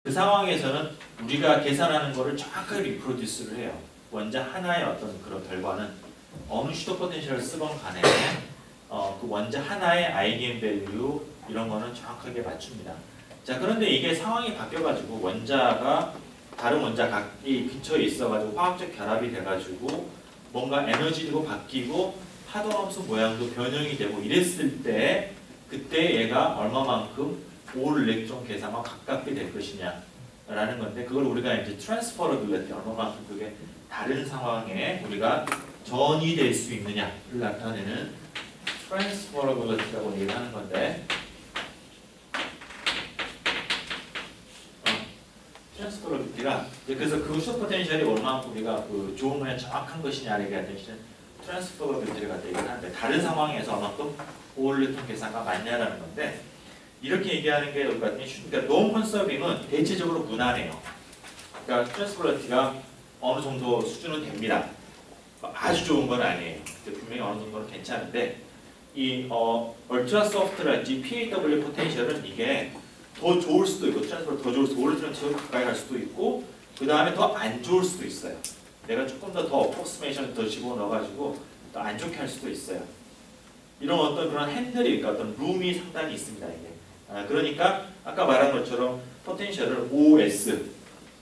그 상황에서는 우리가 계산하는 거를 정확하게 리프로듀스를 해요. 원자 하나의 어떤 그런 결과는 어느 슈터 포텐셜을 쓰건 간에 그 원자 하나의 아이겐 밸류 이런 거는 정확하게 맞춥니다. 자, 그런데 이게 상황이 바뀌어가지고 원자가 다른 원자 각이 근처에 있어가지고 화학적 결합이 돼가지고 뭔가 에너지도 바뀌고 파동함수 모양도 변형이 되고 이랬을 때 그때 얘가 얼마만큼 올 일렉트론 계산과 가깝게 될 것이냐 라는 건데 그걸 우리가 이제 트랜스퍼러빌리티 얼마만큼 그게 다른 상황에 우리가 전이될 수 있느냐를 나타내는 트랜스퍼러빌리티라고 얘기를 하는 건데 트랜스퍼러빌리티가 그래서 그 슈터 포텐셜이 얼마만큼 우리가 그 좋은 거냐 정확한 것이냐를 얘기할 때 트랜스퍼러빌리티를 갖다 얘기를 하는데 다른 상황에서 얼마큼 올 일렉트론 계산과 맞냐라는 건데 이렇게 얘기하는 게 그러니까 논 컨서빙은 대체적으로 무난해요. 그러니까 트랜스퍼러빌리티가 어느 정도 수준은 됩니다. 아주 좋은 건 아니에요. 분명히 어느 정도는 괜찮은데 이 얼트라 소프트랄지 PAW 포텐셜은 이게 더 좋을 수도 있고 트랜스퍼러 더 좋을 수도 올 일렉트론 가까이 갈 수도 있고 그 다음에 더 안 좋을 수도 있어요. 내가 조금 더 어프로스메이션을 더 집어넣어가지고 더 안 좋게 할 수도 있어요. 이런 어떤 그런 핸들이 그러니까 어떤 룸이 상당히 있습니다. 이게. 그러니까 아까 말한 것처럼 포텐셜을 OS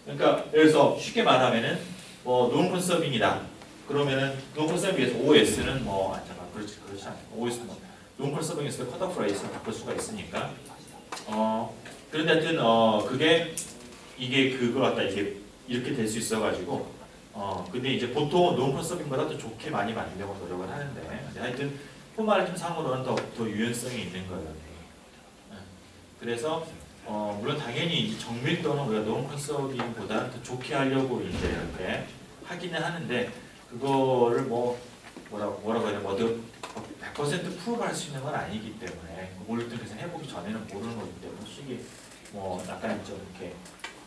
그러니까 여기서 쉽게 말하면은 논 컨서빙이다. 그러면은 논 컨서빙에서 OS는 잠깐 그렇지 않아요. OS는 논 컨서빙에서 컷오프 레이스를 바꿀 수가 있으니까 그런데 하여튼 그게 이게 그거 같다 이게 이렇게 될 수 있어가지고 근데 이제 보통 논 컨서빙보다 더 좋게 많이 만들려고 노력을 하는데 하여튼 포말리즘 상으로는 더 유연성이 있는 거예요. 그래서 물론 당연히 이제 정밀도는 우리가 논 컨서빙보다는 더 좋게 하려고 이제 이렇게 하기는 하는데 그거를 뭐라고 해야 되나 100% 프로브할 수 있는 건 아니기 때문에 모르든 그래서 해보기 전에는 모르는 거기 때문에 솔직히 약간 좀 이렇게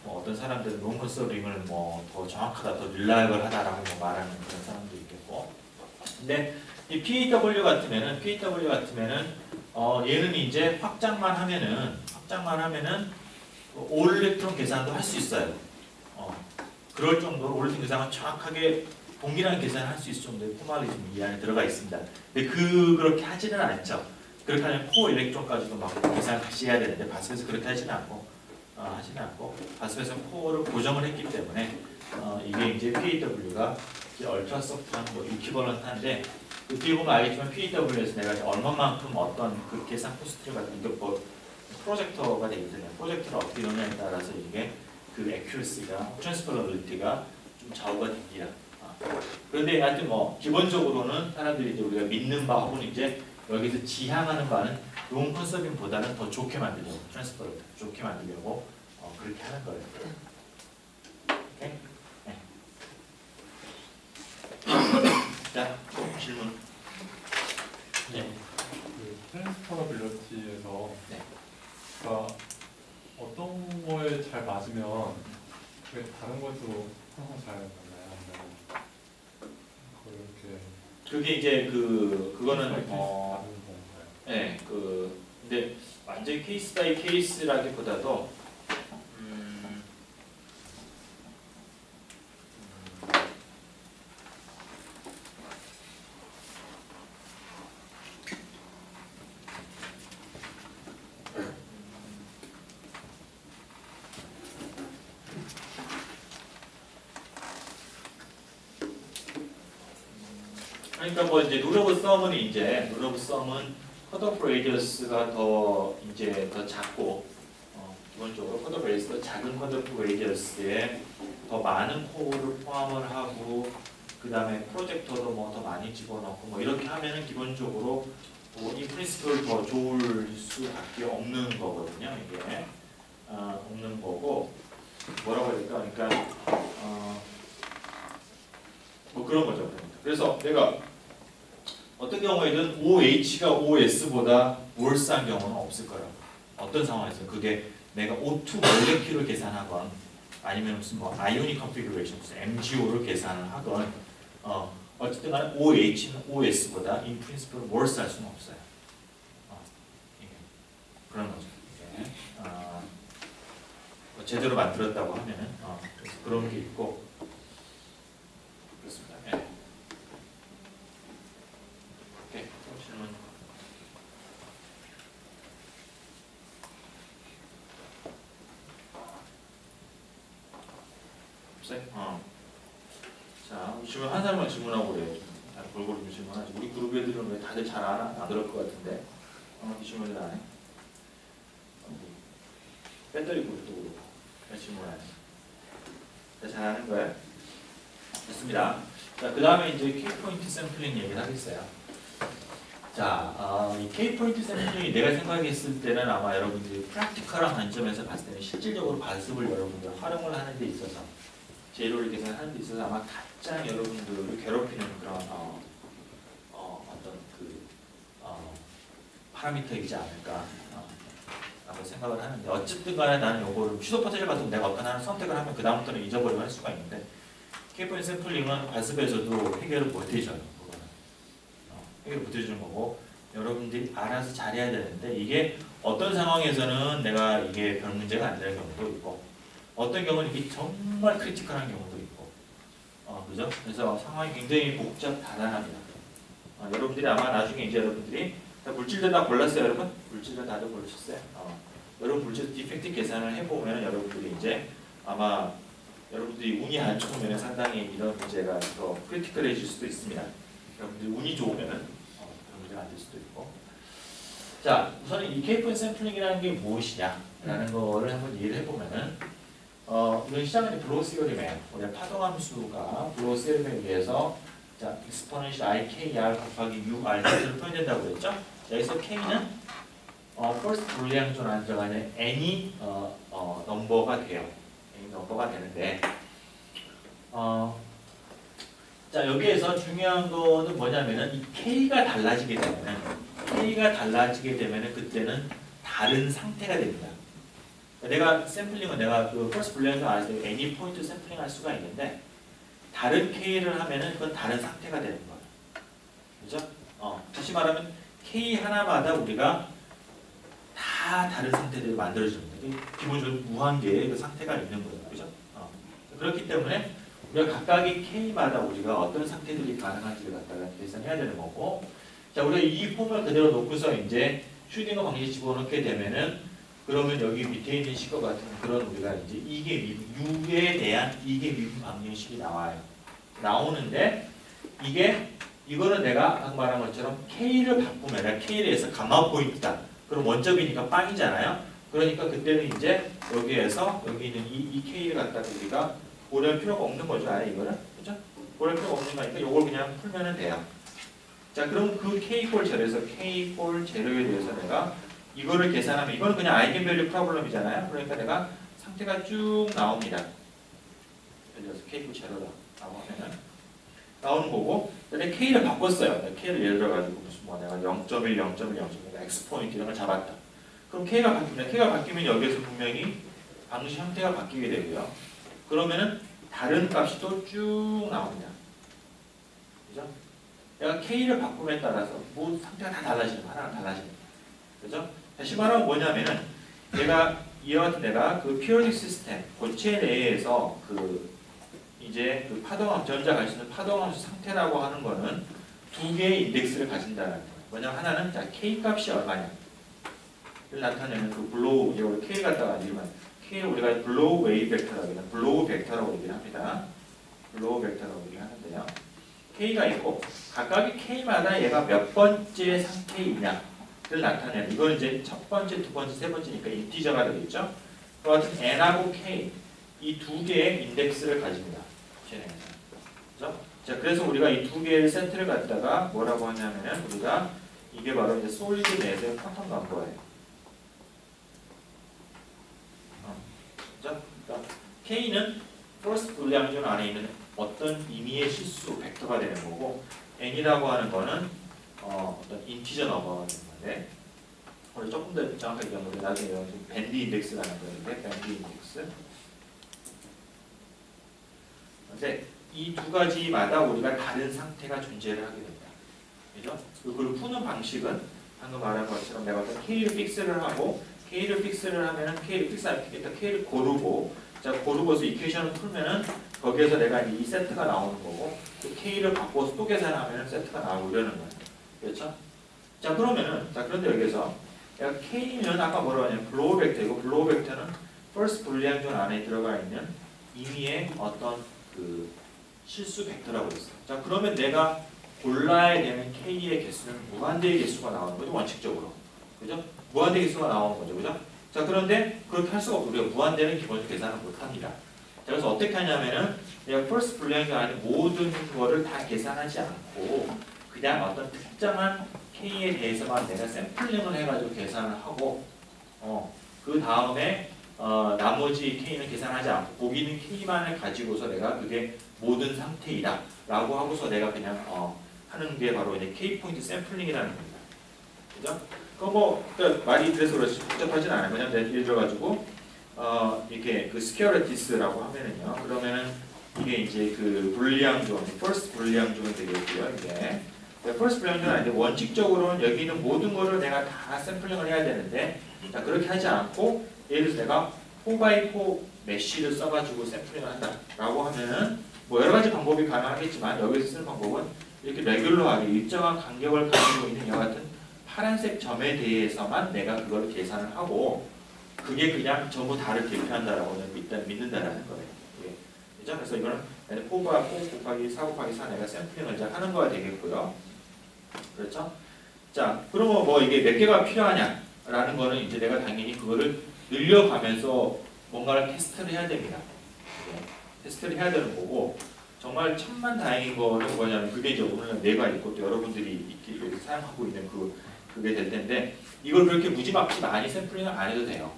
어떤 사람들은 논 컨서빙을 더 정확하다, 더 릴라이블하다라고 말하는 그런 사람도 있겠고 근데 이 PAW 같으면은 얘는 이제 확장만 하면은 올 일렉트론 계산도 할 수 있어요. 그럴 정도로 올 일렉트론 계산은 정확하게 동일한 계산을 할 수 있을 정도의 포멀리즘이 이 안에 들어가 있습니다. 근데 그렇게 하지는 않죠. 그렇게 하면 코어 일렉트론까지도 막 계산을 다시 해야 되는데 바스에서 그렇게 하지는 않고 바스에서 코어를 고정을 했기 때문에 이게 이제 PAW가 얼트라 소프트한 이퀴벌런트한데 뒤에 보면 알겠지만 PAW에서 내가 얼마만큼 어떤 그 계산 코스트를 갖다 프로젝터가 되기 때문에 프로젝터를 어떻게 넣느냐에 따라서 이게 그 액큐러시가 트랜스퍼러빌리티가 좀 좌우가 됩니다. 그런데 하여튼 기본적으로는 사람들이 이제 우리가 믿는 바 혹은 이제 여기서 지향하는 바는 논 컨서빙보다는 더 좋게 만들려고 트랜스퍼러빌리티 좋게 만들려고 그렇게 하는 거예요. 오케이? 네. 자, 질문. 네. 트랜스퍼러빌리티에서 네. 그러니까 어떤 거에 잘 맞으면 그게 다른 것도 항상 잘 맞나요? 그렇게 그게 이제 그거는 다른 건가요? 네, 근데 완전히 케이스 바이 케이스라기보다도 그러니까 이제 룰 오브 썸은 컷오프 레이디어스가 더 작고 기본적으로 컷오프 레이디어스가 작은 컷오프 레이디어스에 더 많은 코어를 포함을 하고 그 다음에 프로젝터도 더 많이 집어넣고 이렇게 하면은 기본적으로 이 프린시플 더 좋을 수밖에 없는 거거든요. 이게 없는 거고 뭐라고 해야 될까? 그러니까 그런 거죠. 그래서 내가 어떤 경우에든 OH가 OS보다 월스한 경우는 없을 거라고. 어떤 상황에서 그게 내가 O2 몰레큘을 계산하건 아니면 무슨 아이오닉 컨피규레이션, MgO를 계산을 하건 어쨌든 간에 OH는 OS보다 in principle 월스할 수는 없어요. 그런 거죠. 제대로 만들었다고 하면은 그래서 그런 게 있고 그렇습니다. 네. 오케이. 질문. 없어요? 자, 질문 한 사람만 질문하고 그래요. 골고루 좀 질문하지. 우리 그룹 애들은 왜 다들 잘 안 그럴 것 같은데. 질문을 안 해? 배터리 그룹도 그렇고. 왜 질문을 안 해? 잘하는 거예요? 됐습니다. 자, 그 다음에 이제 K포인트 샘플링 얘기를 하겠어요. 자, 이 K포인트 샘플링이 내가 생각했을 때는 아마 여러분들이 프랙티컬한 관점에서 봤을 때는 실질적으로 관습을 여러분들 활용을 하는 데 있어서 재료를 계산하는 데 있어서 아마 가장 여러분들을 괴롭히는 그런 어떤 그 파라미터이지 않을까 라고 생각을 하는데 어쨌든 간에 나는 이거를 취소 포트를 가서 내가 어떤 하나 선택을 하면 그 다음부터는 잊어버리고 할 수가 있는데 K포인트 샘플링은 관습에서도 해결을 못 해줘요. 해결을 못 해주는 거고 여러분들이 알아서 잘해야 되는데 이게 어떤 상황에서는 내가 이게 별 문제가 안 되는 경우도 있고 어떤 경우는 이게 정말 크리티컬한 경우도 있고 그죠? 그래서 상황이 굉장히 복잡다단합니다. 여러분들이 아마 나중에 이제 여러분들이 다 물질들 다 골랐어요, 여러분? 물질들 다들 고르셨어요? 여러분 물질 디펙트 계산을 해보면 여러분들이 이제 아마 여러분들이 운이 안 좋으면 상당히 이런 문제가 더 크리티컬해질 수도 있습니다. 여러분들이 운이 좋으면 그런 문제가 안 될 수도 있고. 자, 우선은 이 K포인트 샘플링이라는 게 무엇이냐라는 거를 한번 이해를 해보면은 이건 시작은 블로우 시어림이에요. 우리가 파동함수가 블로우 시어림에 의해서 자, exponential IKR 곱하기 UR 를 표현된다고 그랬죠? 여기서 K는 first 불량존 안에 들어가는 any 넘버가 돼요. any 넘버가 되는데 자, 여기에서 중요한 거는 뭐냐면은 이 K가 달라지게 되면은 그때는 다른 상태가 됩니다. 내가 샘플링은 내가 그 first 불량존 안에서 any 포인트 샘플링 할 수가 있는데 다른 K를 하면은 그건 다른 상태가 되는 거예요. 그죠? 다시 말하면 K 하나마다 우리가 다 다른 상태들을 만들어줍니다. 기본적으로 무한계의 그 상태가 있는 거예요. 그죠? 그렇기 때문에 우리가 각각의 K마다 우리가 어떤 상태들이 가능한지를 갖다가 계산해야 되는 거고 자, 우리가 이 폼을 그대로 놓고서 이제 슈딩거 방식 집어넣게 되면은 그러면 여기 밑에 있는 식과 같은 그런 우리가 이제 이계 미분, U에 대한 이계 미분 방정식이 나오는데 이거는 내가 아까 말한 것처럼 K를 바꾸면 내가 K에 의해서 감마 포인트다. 그럼 원점이니까 빵이잖아요. 그러니까 그때는 이제 여기에서 여기 있는 이 K를 갖다가 우리가 고려할 필요가 없는 거죠. 아예 이거는. 그죠? 고려할 필요가 없는 거니까 이걸 그냥 풀면은 돼요. 자, 그럼 그 K-꼴 제로에서 K-꼴 제로에 대해서 내가 이거를 계산하면 이거는 그냥 아이겐밸류 프로블럼이잖아요. 그러니까 내가 상태가 쭉 나옵니다. 예를 들어서 K-꼴 제로라고 하면은 나오는 거고 근데 K를 바꿨어요. K를 예를 들어가지고 무슨 내가 0.1, 0.1, 0.1 X 포인트 이런 걸 잡았다. 그럼 K가 바뀌면 여기에서 분명히 방식 형태가 바뀌게 되고요. 그러면은 다른 값이 또 쭉 나옵니다. 그죠? 내가 K를 바꿈에 따라서 뭐 상태가 다 달라지는 거 하나가 달라지는 거예요. 그죠? 다시 말하면 뭐냐면은 이와 같은 내가 그 피어릭 시스템 고체 내에서 이제 그 파동함 전자 갈 수 있는 파동함수 상태라고 하는 거는 두 개의 인덱스를 가진다는 거예요. 뭐냐면 하나는 자 K 값이 얼마냐 를 나타내는 그 블로우 이걸 K 갖다가 아니면 K를 우리가 블로우 웨이브 벡터라고 해요. 블로우 벡터라고 얘기를 합니다. 블로우 벡터라고 얘기하는데요. K가 있고 각각의 K마다 얘가 몇 번째 상태이냐를 나타내는 이건 이제 첫 번째, 두 번째, 세 번째니까 인티저가 되겠죠. 그 같은 N하고 K 이 두 개의 인덱스를 가집니다. 그죠? 자, 그래서 우리가 이 두 개의 세트를 갖다가 뭐라고 하냐면은 우리가 이게 바로 이제 솔리드 내에서의 퀀텀 넘버예요. 그죠? 그러니까 K는 퍼스트 불량존 안에 있는 어떤 임의의 실수 벡터가 되는 거고 N이라고 하는 거는 어떤 인티저 넘버가 되는 건데 우리 조금 더 정확하게 얘기하면 나중에 밴드 인덱스라는 거인데 밴드 인덱스. 근데 이 두 가지마다 우리가 다른 상태가 존재를 하게 됩니다. 그죠? 그걸 푸는 방식은 방금 말한 것처럼 내가 어떤 K를 픽스를 하고 K를 픽스를 하면은 K를 픽스하겠다. K를 고르고 자 고르고서 이퀘이션을 풀면은 거기에서 내가 이 세트가 나오는 거고 또 K를 바꿔서 또 계산하면은 세트가 나오고 이러는 거예요. 그렇죠? 자 그러면은 자 그런데 여기서 내가 K는 아까 뭐라고 하냐면 블로우 벡터이고 블로우 벡터는 first 불리한 존 안에 들어가 있는 임의의 어떤 그 실수 벡터라고 했어요. 자 그러면 내가 골라야 되는 K의 개수는 무한대의 개수가 나오는 거죠. 원칙적으로. 그죠? 무한대 개수가 나오는 거죠. 그죠? 자 그런데 그렇게 할 수가 없고 우리가 무한대는 기본적으로 계산을 못합니다. 자, 그래서 어떻게 하냐면은 내가 first 불리한 존 안에 모든 거를 다 계산하지 않고 그냥 어떤 특정한 K에 대해서만 내가 샘플링을 해가지고 계산을 하고 그 다음에 나머지 K는 계산하지 않고 거기 있는 K만을 가지고서 내가 그게 모든 상태이다 라고 하고서 내가 그냥 하는 게 바로 이제 K-포인트 샘플링이라는 겁니다. 그죠? 그러니까 말이 그래서 그렇지 복잡하진 않아요. 왜냐면 예를 들어가지고 이렇게 그 스퀘어러티스라고 하면은요. 그러면은 이게 이제 그 불리한 존, first 불리한 존이 되겠고요. 이게 first 불리한 존은 아닌데 원칙적으로는 여기 있는 모든 거를 내가 다 샘플링을 해야 되는데 자 그렇게 하지 않고 예를 들어서 내가 4x4 메쉬를 써가지고 샘플링을 한다라고 하면은 뭐 여러 가지 방법이 가능하겠지만 여기서 쓰는 방법은 이렇게 레귤러하게 일정한 간격을 가지고 있는 이와 같은 파란색 점에 대해서만 내가 그걸 계산을 하고 그게 그냥 전부 다를 대표한다라고 일단 믿는다라는 거예요. 예. 그죠? 그래서 이거는 4 곱하기 4 곱하기 4 내가 샘플링을 이제 하는 거가 되겠고요. 그렇죠? 자, 그러면 뭐 이게 몇 개가 필요하냐라는 거는 이제 내가 당연히 그거를 늘려가면서 뭔가를 테스트를 해야 됩니다. 예. 테스트를 해야 되는 거고 정말 천만다행인 거는 뭐냐면 그게 이제 오늘 내가 있고 또 여러분들이 사용하고 있는 그게 될 텐데 이걸 그렇게 무지막지 많이 샘플링을 안 해도 돼요.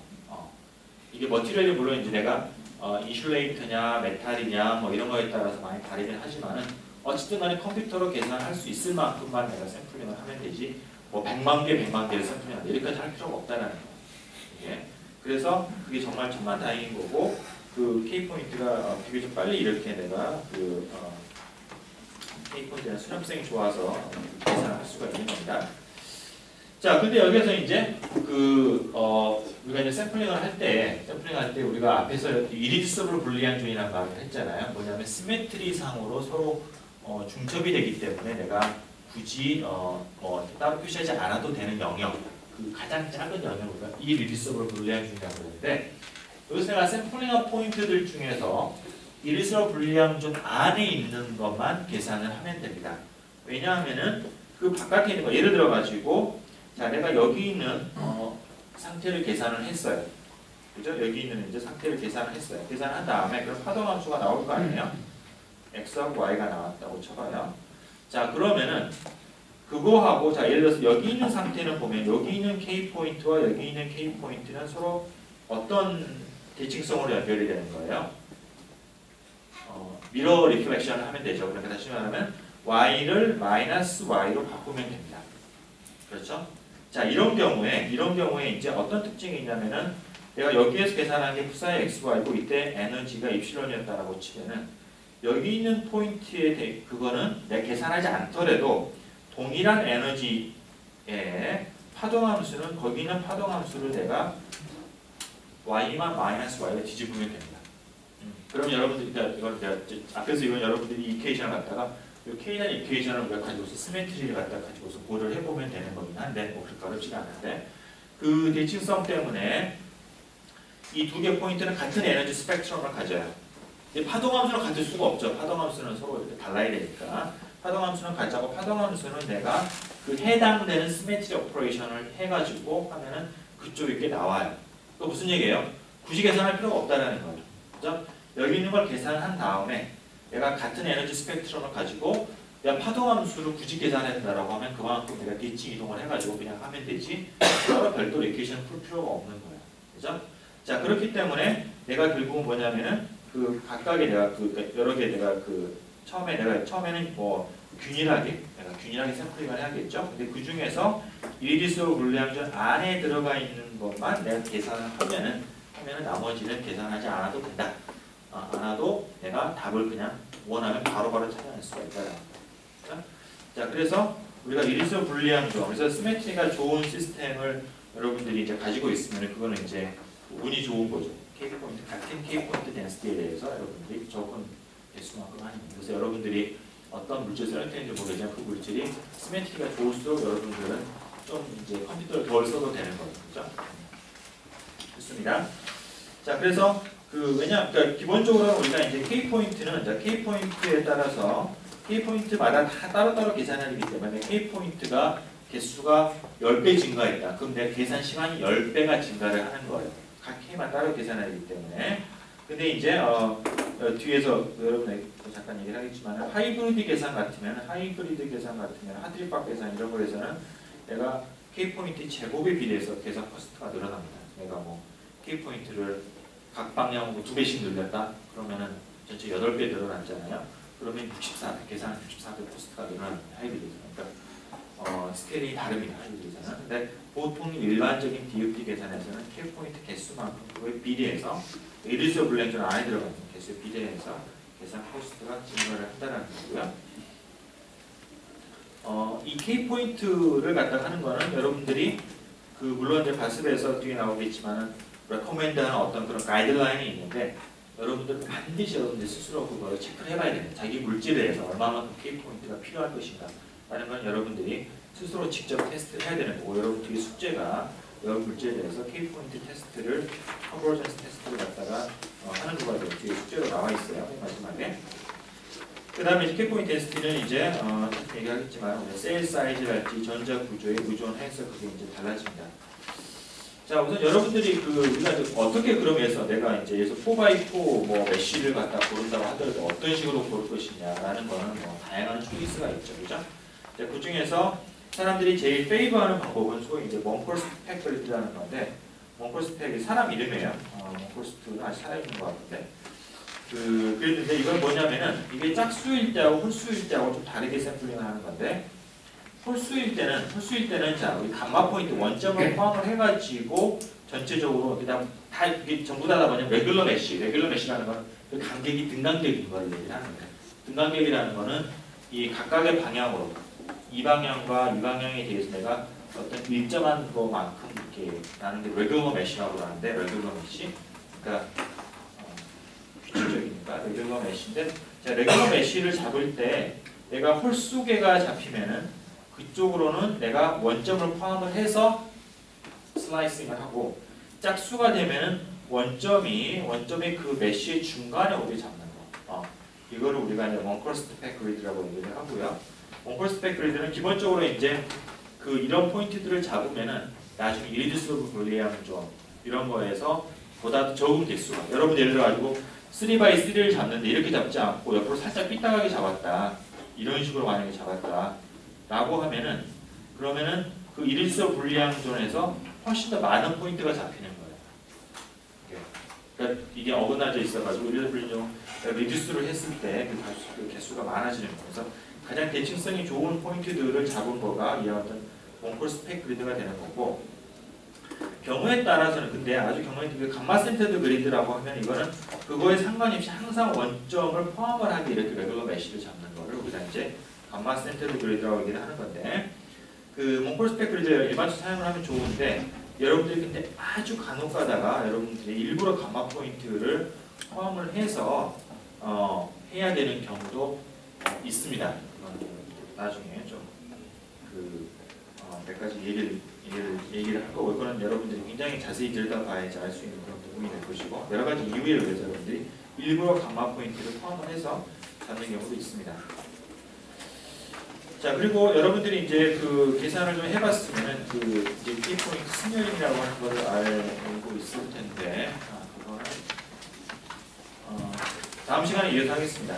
이게 머티리얼이 물론 이제 내가 인슐레이터냐 메탈이냐 뭐 이런 거에 따라서 많이 다르긴 하지만은 어쨌든 간에 컴퓨터로 계산할 수 있을 만큼만 내가 샘플링을 하면 되지 뭐 100만 개를 샘플링한다 이렇게까지 할 필요가 없다는 거예요. 예. 그래서 그게 정말 천만다행인 거고 그 K포인트가 비교적 빨리 이렇게 내가 K포인트는 수렴성이 좋아서 계산할 수가 있는 겁니다. 자, 근데 여기서 이제 우리가 이제 샘플링을 할 때 우리가 앞에서 이리듀서블 불리한 존이라는 말을 했잖아요. 뭐냐면 시메트리 상으로 서로 중첩이 되기 때문에 내가 굳이 따로 표시하지 않아도 되는 영역, 그 가장 작은 영역을 우리가 이리듀서블 불리한 존이라고 그러는데 여기서 내가 샘플링한 포인트들 중에서 이리듀서블 불리한 존 안에 있는 것만 계산을 하면 됩니다. 왜냐하면은 그 바깥에 있는 거 예를 들어 가지고 자, 내가 여기 있는 상태를 계산을 했어요. 그죠? 여기 있는 이제 상태를 계산을 했어요. 계산한 다음에 그럼 파동함수가 나올 거 아니에요? x하고 y가 나왔다고 쳐봐요. 자, 그러면은 그거하고 자, 예를 들어서 여기 있는 상태는 보면 여기 있는 k 포인트와 여기 있는 k 포인트는 서로 어떤 대칭성으로 연결이 되는 거예요? 미러 리플렉션을 하면 되죠. 그러니까 다시 말하면 y를 마이너스 y로 바꾸면 됩니다. 그렇죠? 자, 이런 경우에 이제 어떤 특징이 있냐면은 내가 여기에서 계산한 게 푸사의 xy고 이때 에너지가 입실론이었다라고 치면은 여기 있는 포인트에 그거는 내가 계산하지 않더라도 동일한 에너지의 파동함수는 거기 있는 파동함수를 내가 y만 마이너스 y로 뒤집으면 됩니다. 그럼 여러분들이 이건 내가 앞에서 이건 여러분들이 이퀘이션을 갖다가 이 K라는 이퀘이션을 우리가 가지고서 시메트리를 갖다 가지고서 고려를 해보면 되는 거긴 한데 뭐 그렇게 어렵지가 않은데 그 대칭성 때문에 이 두 개 포인트는 같은 에너지 스펙트럼을 가져요. 파동함수는 같을 수가 없죠. 파동함수는 서로 이렇게 달라야 되니까 파동함수는 가져고 파동함수는 내가 그 해당되는 시메트리 오퍼레이션을 해가지고 하면은 그쪽에 이렇게 나와요. 또 무슨 얘기예요? 굳이 계산할 필요가 없다라는 거예요. 그죠? 여기 있는 걸 계산한 다음에 내가 같은 에너지 스펙트럼을 가지고 내가 파동함수를 굳이 계산해야 된다라고 하면 그만큼 내가 대칭 이동을 해가지고 그냥 하면 되지 따로 별도로 이퀘이션을 풀 필요가 없는 거예요. 그죠? 자, 그렇기 때문에 내가 결국은 뭐냐면은 그 각각의 내가 그 여러 개 내가 그 처음에는 뭐 균일하게 샘플링을 해야겠죠. 근데 그 중에서 이리디스오 불량전 안에 들어가 있는 것만 내가 계산을 하면은 나머지는 계산하지 않아도 된다. 않아도 내가 답을 그냥 원하면 바로바로 찾아낼 수가 있다는 거죠. 자, 그래서 우리가 이리디스오 불리한 점, 그래서 시메트리가 좋은 시스템을 여러분들이 이제 가지고 있으면 그거는 이제 운이 좋은 거죠. K포인트, 같은 K포인트 덴시티에 대해서 여러분들이 적은 개수만큼 하는 거예요. 그래서 여러분들이 어떤 물질 셀렉트인지 모르지만 그 물질이 시메트리가 좋을수록 여러분들은 좀 이제 컴퓨터를 덜 써도 되는 거죠. 그죠? 좋습니다. 자, 그래서 그러니까 기본적으로 우리가 이제 K포인트는 이제 K포인트에 따라서 K포인트마다 다 따로따로 계산하기 때문에 K포인트가 개수가 10배 증가했다. 그럼 내 계산 시간이 10배가 증가를 하는 거예요. 각 K만 따로 계산하기 때문에. 근데 이제 뒤에서 여러분에게 잠깐 얘기를 하겠지만 하이브리드 계산 같으면 하드립밥 계산 이런 거에서는 내가 K포인트 제곱에 비례해서 계산 코스트가 늘어납니다. 내가 뭐 K포인트를 각 방향으로 2배씩 늘렸다? 그러면은 전체 8배 늘어났잖아요. 그러면 64배, 계산 64배 코스트가 늘어납니다. 하이브리드는. 그러니까 스케일이 다릅니다. 하이브리드는. 근데 보통 일반적인 DFT 계산에서는 K포인트 개수만큼 그거에 비례해서 이리스 블렌전 안에 들어가는 개수에 비례해서 계산 코스트가 증가를 한다는 거고요. 이 K포인트를 갖다가 하는 거는 여러분들이 물론 이제 바습에서 뒤에 나오겠지만은 레코멘드하는 어떤 그런 가이드라인이 있는데 여러분들 반드시 여러분들 스스로 그걸 체크를 해봐야 돼요. 자기 물질에 대해서 얼마만큼 K포인트가 필요할 것인가 라는 건 여러분들이 스스로 직접 테스트를 해야 되는 거고 여러분 뒤에 숙제가 여러 물질에 대해서 K포인트 테스트를 컨버전스 테스트를 갖다가 하는 거가 뒤에 숙제로 나와 있어요. 마지막에. 그 다음에 이제 K포인트 테스트는 이제 얘기하겠지만 셀 사이즈랄지 전자 구조에 의존해서 그게 이제 달라집니다. 자, 우선 여러분들이 우리가 어떻게 그러면서 내가 이제 4x4 뭐 메쉬를 갖다 고른다고 하더라도 어떤 식으로 고를 것이냐라는 거는 뭐 다양한 초이스가 있죠, 그죠? 그 중에서 사람들이 제일 페이버하는 방법은 소위 이제 몽콜스펙 그리드라는 건데, 몽콜스펙이 사람 이름이에요. 몽콜스트는 아직 살아있는 것 같은데, 그랬는데 이건 뭐냐면은 이게 짝수일 때하고 홀수일 때하고 좀 다르게 샘플링을 하는 건데. 홀수일 때는 자 우리 감마 포인트 원점을 포함을 해가지고 전체적으로 그다음 다 이게 전부 다 뭐냐면 레귤러 메쉬라는 건 그 간격이 등간격인 걸 얘기를 하는 거예요. 등간격이라는 거는 이 각각의 방향으로 이 방향과 이 방향에 대해서 내가 어떤 일정한 것만큼 이렇게 나는 게 레귤러 메쉬라고 하는데 레귤러 메쉬 그러니까 규칙적이니까 레귤러 메쉬인데 자 레귤러 메쉬를 잡을 때 내가 홀수 개가 잡히면은 그쪽으로는 내가 원점을 포함을 해서 슬라이싱을 하고 짝수가 되면은 원점이 그 메쉬의 중간에 오게 잡는 거. 이거를 우리가 이제 몽콜스펙 그리드라고 얘기를 하고요. 몽콜스펙 그리드는 기본적으로 이제 이런 포인트들을 잡으면은 나중에 이리듀스러블 불리한 좀 이런 거에서 보다 적은 개수가 여러분 예를 들어 가지고 3x3를 잡는데 이렇게 잡지 않고 옆으로 살짝 삐딱하게 잡았다. 이런 식으로 만약에 잡았다. 라고 하면은 그러면은 그 이리듀스러블 불리한 존에서 훨씬 더 많은 포인트가 잡히는 거예요. 그러니까 이게 어긋나져 있어가지고 리듀스를 했을 때 그 개수가 많아지는 거예요. 그래서 가장 대칭성이 좋은 포인트들을 잡은 거가 이 어떤 몽콜스펙 그리드가 되는 거고 경우에 따라서는 근데 아주 경우에 감마 센터드 그리드라고 하면 이거는 그거에 상관없이 항상 원점을 포함을 하게 이렇게 레귤러 메쉬를 잡는 거를 우리가 이제 감마 센터드 그리드라고 얘기를 하는 건데 몽콜스펙 그리드 일반적으로 사용을 하면 좋은데 여러분들이 근데 아주 간혹 가다가 여러분들이 일부러 감마 포인트를 포함을 해서 해야 되는 경우도 있습니다. 나중에 좀 몇 가지 얘기를 할 거고 이거는 여러분들이 굉장히 자세히 들여다봐야지 알 수 있는 그런 부분이 될 것이고 여러 가지 이유에 의해서 여러분들이 일부러 감마 포인트를 포함을 해서 잡는 경우도 있습니다. 자 그리고 여러분들이 이제 계산을 좀 해봤으면은 이제 K포인트 승렬이라고 하는 것을 알고 있을 텐데 그거는 다음 시간에 이어서 하겠습니다.